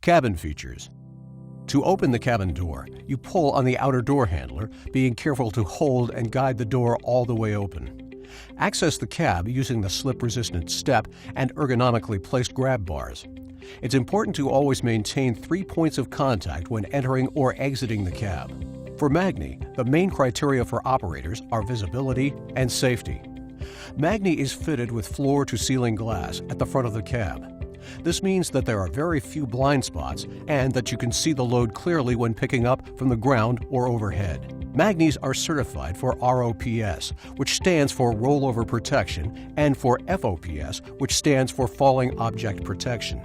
Cabin features. To open the cabin door, you pull on the outer door handler, being careful to hold and guide the door all the way open. Access the cab using the slip-resistant step and ergonomically placed grab bars. It's important to always maintain 3 points of contact when entering or exiting the cab. For Magni, the main criteria for operators are visibility and safety. Magni is fitted with floor-to-ceiling glass at the front of the cab. This means that there are very few blind spots and that you can see the load clearly when picking up from the ground or overhead. Magnis are certified for ROPS, which stands for Rollover Protection, and for FOPS, which stands for Falling Object Protection.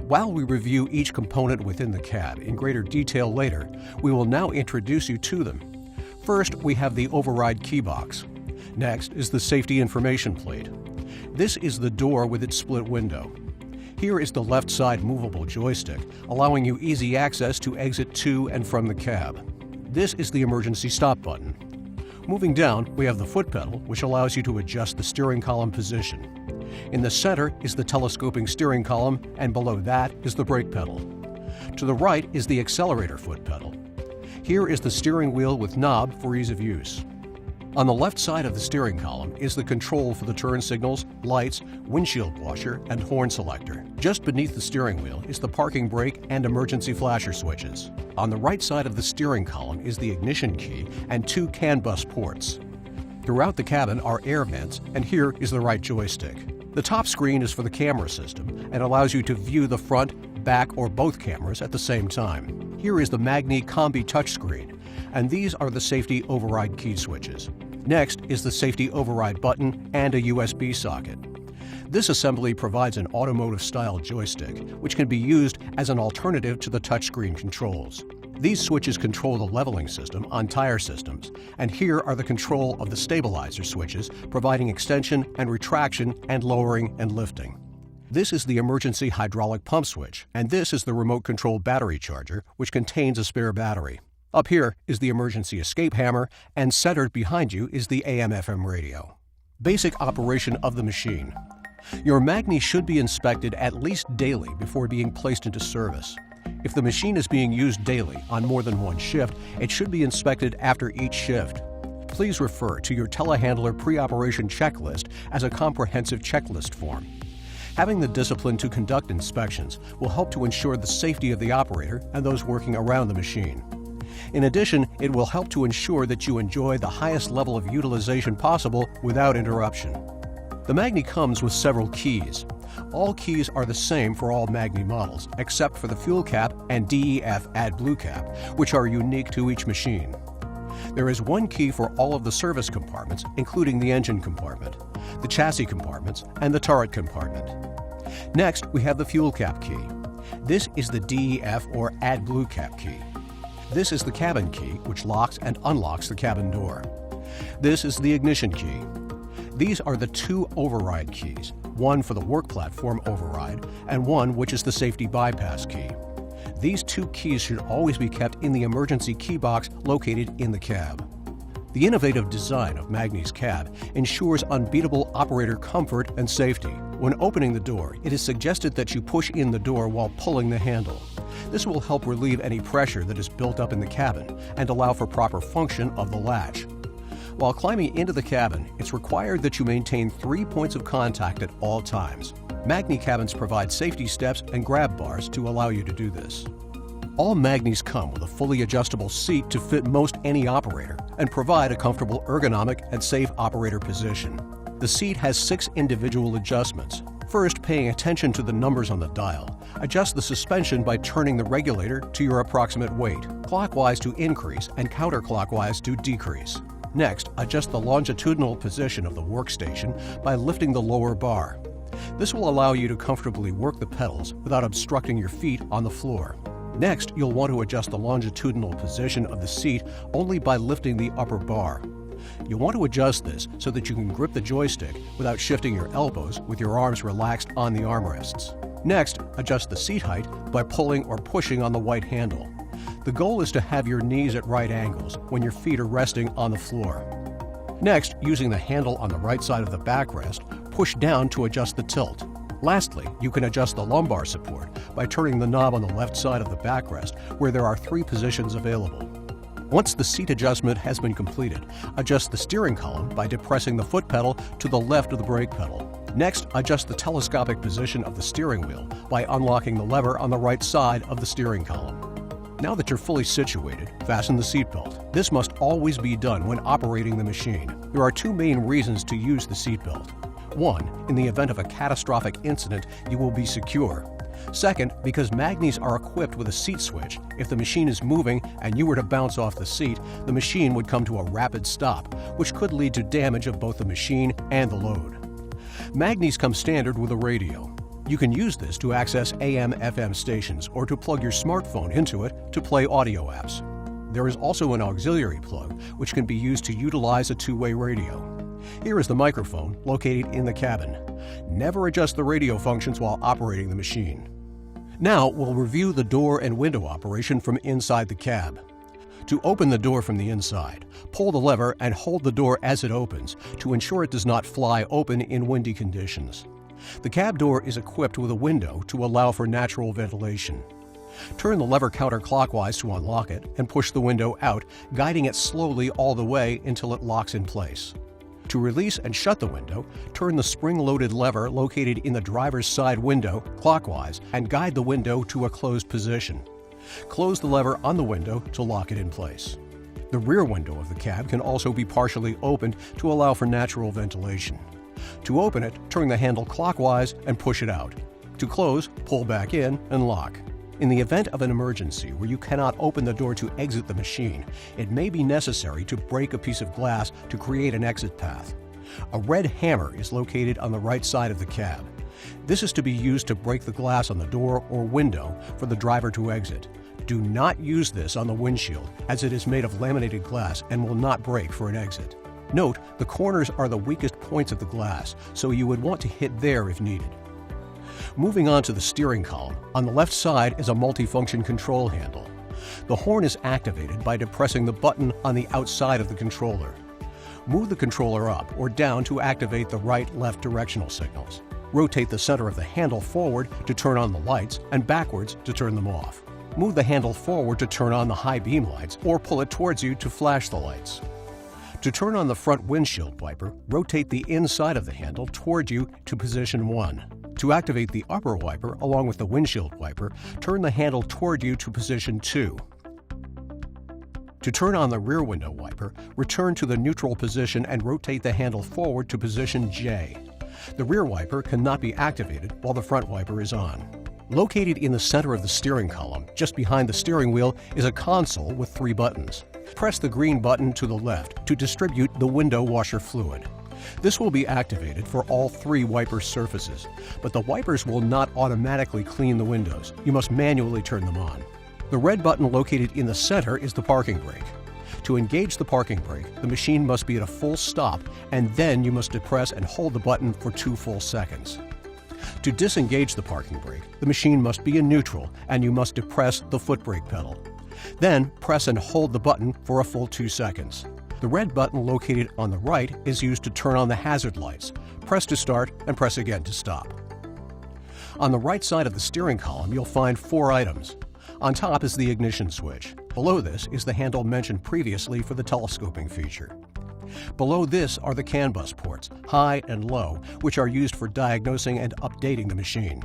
While we review each component within the cab in greater detail later, we will now introduce you to them. First, we have the override key box. Next is the safety information plate. This is the door with its split window. Here is the left side movable joystick, allowing you easy access to exit to and from the cab. This is the emergency stop button. Moving down, we have the foot pedal, which allows you to adjust the steering column position. In the center is the telescoping steering column, and below that is the brake pedal. To the right is the accelerator foot pedal. Here is the steering wheel with knob for ease of use. On the left side of the steering column is the control for the turn signals, lights, windshield washer, and horn selector. Just beneath the steering wheel is the parking brake and emergency flasher switches. On the right side of the steering column is the ignition key and 2 CAN bus ports. Throughout the cabin are air vents, and here is the right joystick. The top screen is for the camera system and allows you to view the front, back, or both cameras at the same time. Here is the Magni Combi touchscreen, and these are the safety override key switches. Next is the safety override button and a USB socket. This assembly provides an automotive-style joystick, which can be used as an alternative to the touchscreen controls. These switches control the leveling system on tire systems, and here are the control of the stabilizer switches, providing extension and retraction and lowering and lifting. This is the emergency hydraulic pump switch, and this is the remote control battery charger, which contains a spare battery. Up here is the emergency escape hammer, and centered behind you is the AM/FM radio. Basic operation of the machine. Your Magni should be inspected at least daily before being placed into service. If the machine is being used daily on more than one shift, it should be inspected after each shift. Please refer to your telehandler pre-operation checklist as a comprehensive checklist form. Having the discipline to conduct inspections will help to ensure the safety of the operator and those working around the machine. In addition, it will help to ensure that you enjoy the highest level of utilization possible without interruption. The Magni comes with several keys. All keys are the same for all Magni models, except for the fuel cap and DEF AdBlue cap, which are unique to each machine. There is one key for all of the service compartments, including the engine compartment, the chassis compartments, and the turret compartment. Next, we have the fuel cap key. This is the DEF or AdBlue cap key. This is the cabin key, which locks and unlocks the cabin door. This is the ignition key. These are the 2 override keys, one for the work platform override and one which is the safety bypass key. These 2 keys should always be kept in the emergency key box located in the cab. The innovative design of Magni's cab ensures unbeatable operator comfort and safety. When opening the door, it is suggested that you push in the door while pulling the handle. This will help relieve any pressure that is built up in the cabin and allow for proper function of the latch. While climbing into the cabin, it's required that you maintain 3 points of contact at all times. Magni cabins provide safety steps and grab bars to allow you to do this. All Magnis come with a fully adjustable seat to fit most any operator and provide a comfortable ergonomic and safe operator position. The seat has 6 individual adjustments. First, paying attention to the numbers on the dial, adjust the suspension by turning the regulator to your approximate weight, clockwise to increase and counterclockwise to decrease. Next, adjust the longitudinal position of the workstation by lifting the lower bar. This will allow you to comfortably work the pedals without obstructing your feet on the floor. Next, you'll want to adjust the longitudinal position of the seat only by lifting the upper bar. You'll want to adjust this so that you can grip the joystick without shifting your elbows with your arms relaxed on the armrests. Next, adjust the seat height by pulling or pushing on the white handle. The goal is to have your knees at right angles when your feet are resting on the floor. Next, using the handle on the right side of the backrest, push down to adjust the tilt. Lastly, you can adjust the lumbar support by turning the knob on the left side of the backrest, where there are 3 positions available. Once the seat adjustment has been completed, adjust the steering column by depressing the foot pedal to the left of the brake pedal. Next, adjust the telescopic position of the steering wheel by unlocking the lever on the right side of the steering column. Now that you're fully situated, fasten the seatbelt. This must always be done when operating the machine. There are 2 main reasons to use the seatbelt. 1, in the event of a catastrophic incident, you will be secure. Second, because Magnis are equipped with a seat switch, if the machine is moving and you were to bounce off the seat, the machine would come to a rapid stop, which could lead to damage of both the machine and the load. Magnis come standard with a radio. You can use this to access AM/FM stations or to plug your smartphone into it to play audio apps. There is also an auxiliary plug, which can be used to utilize a 2-way radio. Here is the microphone located in the cabin. Never adjust the radio functions while operating the machine. Now we'll review the door and window operation from inside the cab. To open the door from the inside, pull the lever and hold the door as it opens to ensure it does not fly open in windy conditions. The cab door is equipped with a window to allow for natural ventilation. Turn the lever counterclockwise to unlock it and push the window out, guiding it slowly all the way until it locks in place. To release and shut the window, turn the spring-loaded lever located in the driver's side window clockwise and guide the window to a closed position. Close the lever on the window to lock it in place. The rear window of the cab can also be partially opened to allow for natural ventilation. To open it, turn the handle clockwise and push it out. To close, pull back in and lock. In the event of an emergency where you cannot open the door to exit the machine, it may be necessary to break a piece of glass to create an exit path. A red hammer is located on the right side of the cab. This is to be used to break the glass on the door or window for the driver to exit. Do not use this on the windshield, as it is made of laminated glass and will not break for an exit. Note, the corners are the weakest points of the glass, so you would want to hit there if needed. Moving on to the steering column, on the left side is a multifunction control handle. The horn is activated by depressing the button on the outside of the controller. Move the controller up or down to activate the right-left directional signals. Rotate the center of the handle forward to turn on the lights and backwards to turn them off. Move the handle forward to turn on the high beam lights or pull it towards you to flash the lights. To turn on the front windshield wiper, rotate the inside of the handle toward you to position 1. To activate the upper wiper along with the windshield wiper, turn the handle toward you to position 2. To turn on the rear window wiper, return to the neutral position and rotate the handle forward to position J. The rear wiper cannot be activated while the front wiper is on. Located in the center of the steering column, just behind the steering wheel, is a console with 3 buttons. Press the green button to the left to distribute the window washer fluid. This will be activated for all 3 wiper surfaces, but the wipers will not automatically clean the windows. You must manually turn them on. The red button located in the center is the parking brake. To engage the parking brake, the machine must be at a full stop, and then you must depress and hold the button for 2 full seconds. To disengage the parking brake, the machine must be in neutral, and you must depress the foot brake pedal. Then press and hold the button for a full 2 seconds. The red button located on the right is used to turn on the hazard lights. Press to start and press again to stop. On the right side of the steering column, you'll find 4 items. On top is the ignition switch. Below this is the handle mentioned previously for the telescoping feature. Below this are the CAN bus ports, high and low, which are used for diagnosing and updating the machine.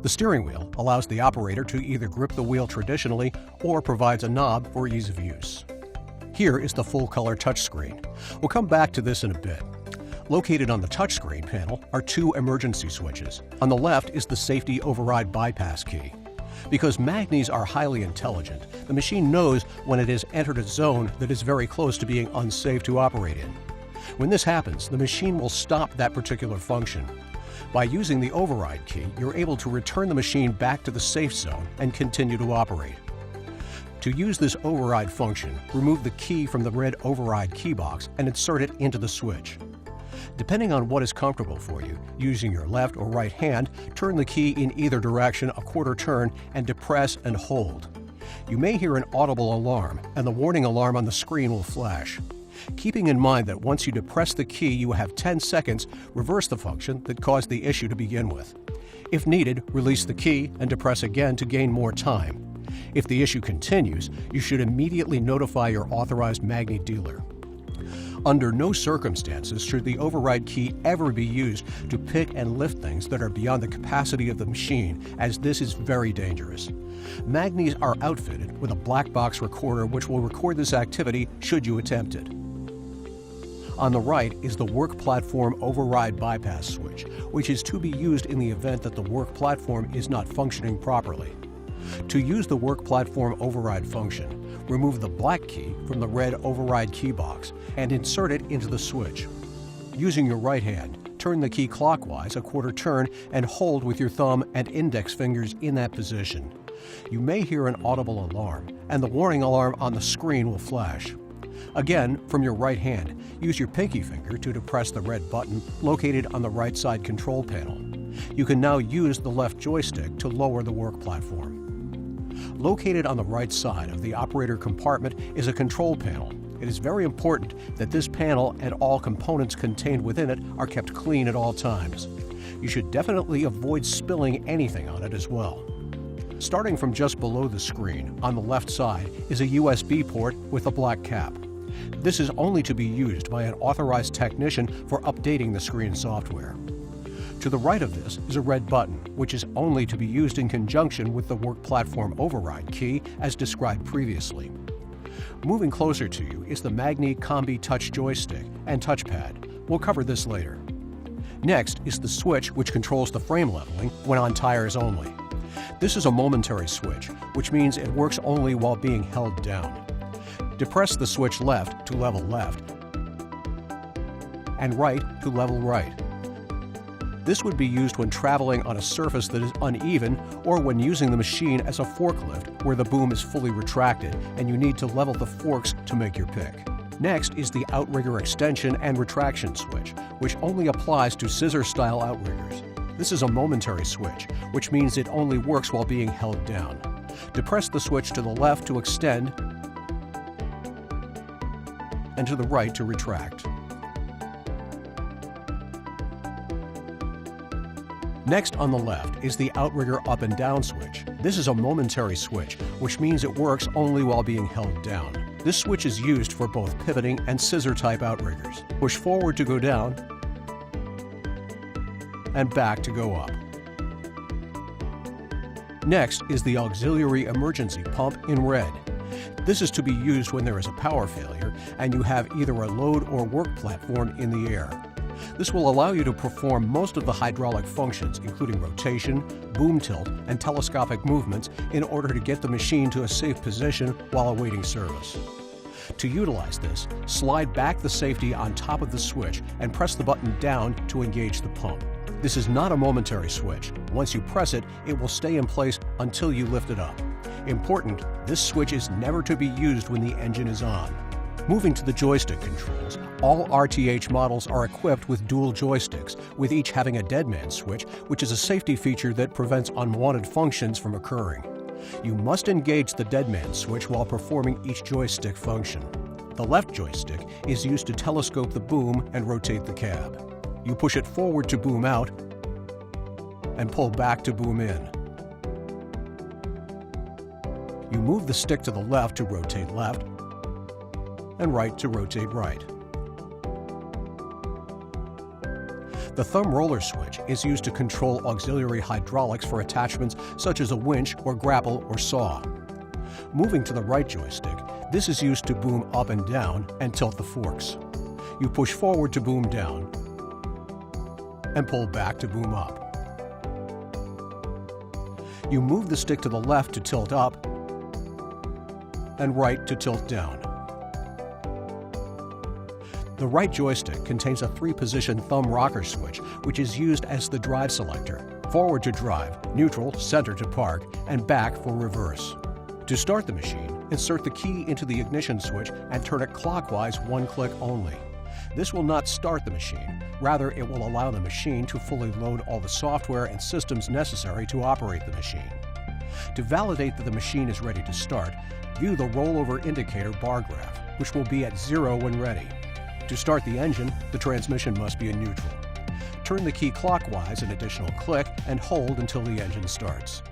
The steering wheel allows the operator to either grip the wheel traditionally or provides a knob for ease of use. Here is the full-color touchscreen. We'll come back to this in a bit. Located on the touchscreen panel are 2 emergency switches. On the left is the safety override bypass key. Because Magnis are highly intelligent, the machine knows when it has entered a zone that is very close to being unsafe to operate in. When this happens, the machine will stop that particular function. By using the override key, you're able to return the machine back to the safe zone and continue to operate. To use this override function, remove the key from the red override key box and insert it into the switch. Depending on what is comfortable for you, using your left or right hand, turn the key in either direction a quarter turn and depress and hold. You may hear an audible alarm, and the warning alarm on the screen will flash. Keeping in mind that once you depress the key, you have 10 seconds, reverse the function that caused the issue to begin with. If needed, release the key and depress again to gain more time. If the issue continues, you should immediately notify your authorized Magni dealer. Under no circumstances should the override key ever be used to pick and lift things that are beyond the capacity of the machine, as this is very dangerous. Magnis are outfitted with a black box recorder which will record this activity should you attempt it. On the right is the work platform override bypass switch, which is to be used in the event that the work platform is not functioning properly. To use the work platform override function, remove the black key from the red override key box and insert it into the switch. Using your right hand, turn the key clockwise a quarter turn and hold with your thumb and index fingers in that position. You may hear an audible alarm, and the warning alarm on the screen will flash. Again, from your right hand, use your pinky finger to depress the red button located on the right side control panel. You can now use the left joystick to lower the work platform. Located on the right side of the operator compartment is a control panel. It is very important that this panel and all components contained within it are kept clean at all times. You should definitely avoid spilling anything on it as well. Starting from just below the screen, on the left side, is a USB port with a black cap. This is only to be used by an authorized technician for updating the screen software. To the right of this is a red button, which is only to be used in conjunction with the work platform override key as described previously. Moving closer to you is the Magni Combi Touch joystick and touchpad. We'll cover this later. Next is the switch which controls the frame leveling when on tires only. This is a momentary switch, which means it works only while being held down. Depress the switch left to level left and right to level right. This would be used when traveling on a surface that is uneven or when using the machine as a forklift where the boom is fully retracted and you need to level the forks to make your pick. Next is the outrigger extension and retraction switch, which only applies to scissor-style outriggers. This is a momentary switch, which means it only works while being held down. Depress the switch to the left to extend and to the right to retract. Next on the left is the outrigger up and down switch. This is a momentary switch, which means it works only while being held down. This switch is used for both pivoting and scissor-type outriggers. Push forward to go down and back to go up. Next is the auxiliary emergency pump in red. This is to be used when there is a power failure and you have either a load or work platform in the air. This will allow you to perform most of the hydraulic functions, including rotation, boom tilt, and telescopic movements in order to get the machine to a safe position while awaiting service. To utilize this, slide back the safety on top of the switch and press the button down to engage the pump. This is not a momentary switch. Once you press it, it will stay in place until you lift it up. Important, this switch is never to be used when the engine is on. Moving to the joystick controls, all RTH models are equipped with dual joysticks, with each having a deadman switch, which is a safety feature that prevents unwanted functions from occurring. You must engage the deadman switch while performing each joystick function. The left joystick is used to telescope the boom and rotate the cab. You push it forward to boom out and pull back to boom in. You move the stick to the left to rotate left and right to rotate right. The thumb roller switch is used to control auxiliary hydraulics for attachments such as a winch or grapple or saw. Moving to the right joystick, this is used to boom up and down and tilt the forks. You push forward to boom down and pull back to boom up. You move the stick to the left to tilt up and right to tilt down. The right joystick contains a 3-position thumb rocker switch, which is used as the drive selector: forward to drive, neutral, center to park, and back for reverse. To start the machine, insert the key into the ignition switch and turn it clockwise one click only. This will not start the machine. Rather, it will allow the machine to fully load all the software and systems necessary to operate the machine. To validate that the machine is ready to start, view the rollover indicator bar graph. which will be at 0 when ready. To start the engine, the transmission must be in neutral. Turn the key clockwise an additional click and hold until the engine starts.